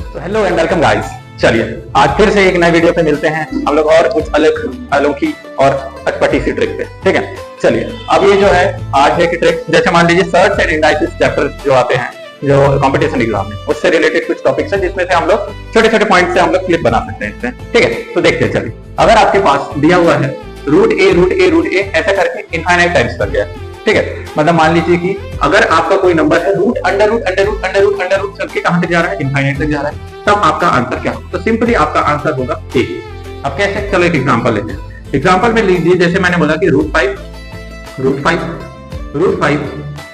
तो hello and welcome guys. चलिए आज फिर से एक नए वीडियो पे मिलते हैं हम लोग और कुछ अलग अनोखी और अटपटी सी ट्रिक पे। ठीक है, चलिए अब ये जो है आज है की ट्रिक, जैसे मान लीजिए सर्च एंड इंडाइसिस चैप्टर जो आते हैं जो कंपटीशन एग्जाम में, उससे रिलेटेड कुछ टॉपिक्स है जिसमें से हम लोग छोटे छोटे पॉइंट से हम लोग क्लिप बना सकते हैं इससे। ठीक है, तो देखते हैं। चलिए अगर आपके पास दिया हुआ है रूट ए ऐसा करके इनफाइनाइट टाइम्स कर गया, ठीक है, मतलब मान लीजिए कि अगर आपका कोई नंबर है रूट अंडर रूट करके कहां तक जा रहा है, इनफाइनाइट तक जा रहा है, तब आपका आंसर क्या होगा? तो सिंपली आपका आंसर होगा ए। अब कैसे? चलो एक एग्जांपल लेते हैं। एग्जांपल में लीजिए जैसे मैंने बोला कि रूट फाइव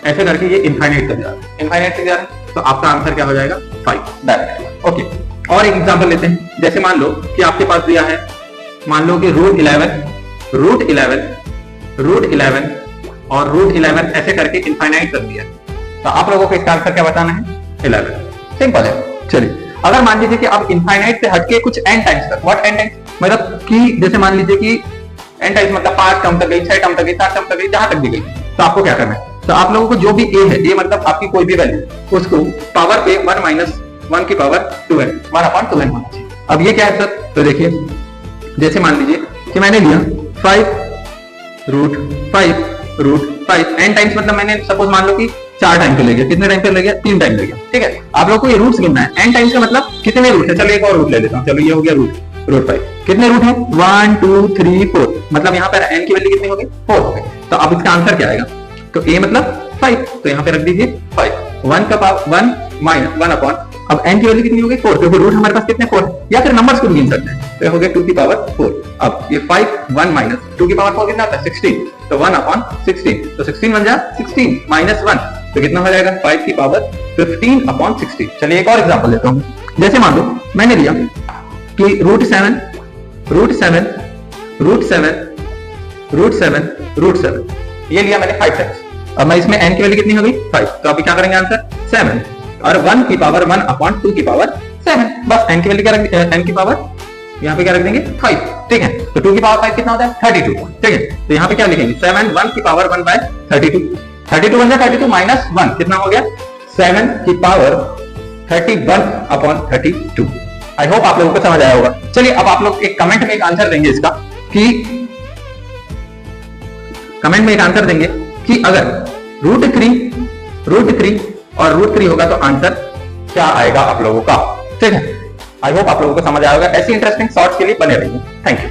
ऐसे करके ये इनफाइनाइट तक जा रहा है, इनफाइनाइट तक जा रहा है, तो आपका आंसर क्या हो जाएगा? 5 डायरेक्ट। ओके, और एक एग्जांपल लेते हैं। जैसे मान लो कि आपके पास दिया है, मान लो कि रूट 11 और रूट 11 ऐसे करके इनफाइनाइट कर दिया, तो आप लोगों को इसका आंसर क्या बताना है? 11। सिंपल है। चलिए अगर मान लीजिए कि आप इनफाइनाइट से हटके कुछ n टाइम्स तक, व्हाट n टाइम्स, मतलब कि जैसे मान लीजिए कि n टाइम्स मतलब 5 टर्म तक गई, 6 टर्म तक गई, 7 टर्म तक गई, जहां तक भी गई, तो आपको क्या करना है? तो आप लोगों को जो भी a है, a मतलब आपकी कोई भी वैल्यू, उसको पावर पे 1 माइनस 1 की पावर 2n 1/2n होना चाहिए। अब ये क्या है सर? तो देखिए जैसे मान लीजिए कि मैंने लिया 5 रूट 5 n टाइम्स, मतलब मैंने सपोज मान लो कि 4 टाइम पे ले गया। कितने टाइम पे ले गया? 3 टाइम ले गया। ठीक है, आप लोगों को ये रूट्स गिनना है। n टाइम्स का मतलब कितने रूट है? चलो एक और रूट ले लेता हूं। चलो ये हो गया रूट 5। कितने रूट है? 1 2 3 4, मतलब यहाँ पर n की वैल्यू कितनी हो गई? 4 हो गई। तो अब इसका आंसर क्या आएगा? तो a मतलब 5, तो यहाँ पे रख दीजिए 5। 1 का पावर 1 माइनस 1 अपॉन, अब n की वैल्यू कितनी हो गई? 4, क्योंकि रूट हमारे पास कितने? 4 है, या फिर नंबर्स को भी गिन सकते हैं। तो हो गया 2 की पावर 4। अब ये 5 1 माइनस 2 की पावर 4 कितना आता है? 16, तो 1 अपॉन 16, तो 16 बन जाए 16 माइनस 1, तो कितना हो जाएगा? 5 की पावर 15 अपॉन 16। चलिए एक और एग्जांपल लेता हूं। जैसे मान लो मैंने लिया कि रूट 7 ये लिया मैंने 5 टाइम्स। अब मैं इसमें n की वैल्यू कितनी हो गई? 5, तो अभी क्या करेंगे? आंसर 7 और 1 की पावर 1 अपॉन 2 की पावर 7, बस n की वैल्यू क्या रख, n की पावर यहाँ पे क्या रख देंगे? 5। ठीक है, तो 2 की पावर 5 कितना होता है? 32। ठीक है, तो यहाँ पे क्या लिखेंगे? 7 1 की पावर 1 बाय 32 बन जाए 32 माइनस 1 कितना हो गया? 7 की पावर 31 अपॉन 32। आई होप आप लोगों को समझ आया होगा। चलिए अब आप लोग एक कमेंट में एक आंसर देंगे इसका, कि कमेंट में एक आंसर देंगे कि अगर रूट 3 और रूट 3 होगा तो आंसर क्या आएगा आप लोगों का। ठीक है, आई होप आप लोगों को समझ आएगा। ऐसी इंटरेस्टिंग शॉर्ट्स के लिए बने रहिए। Thank you.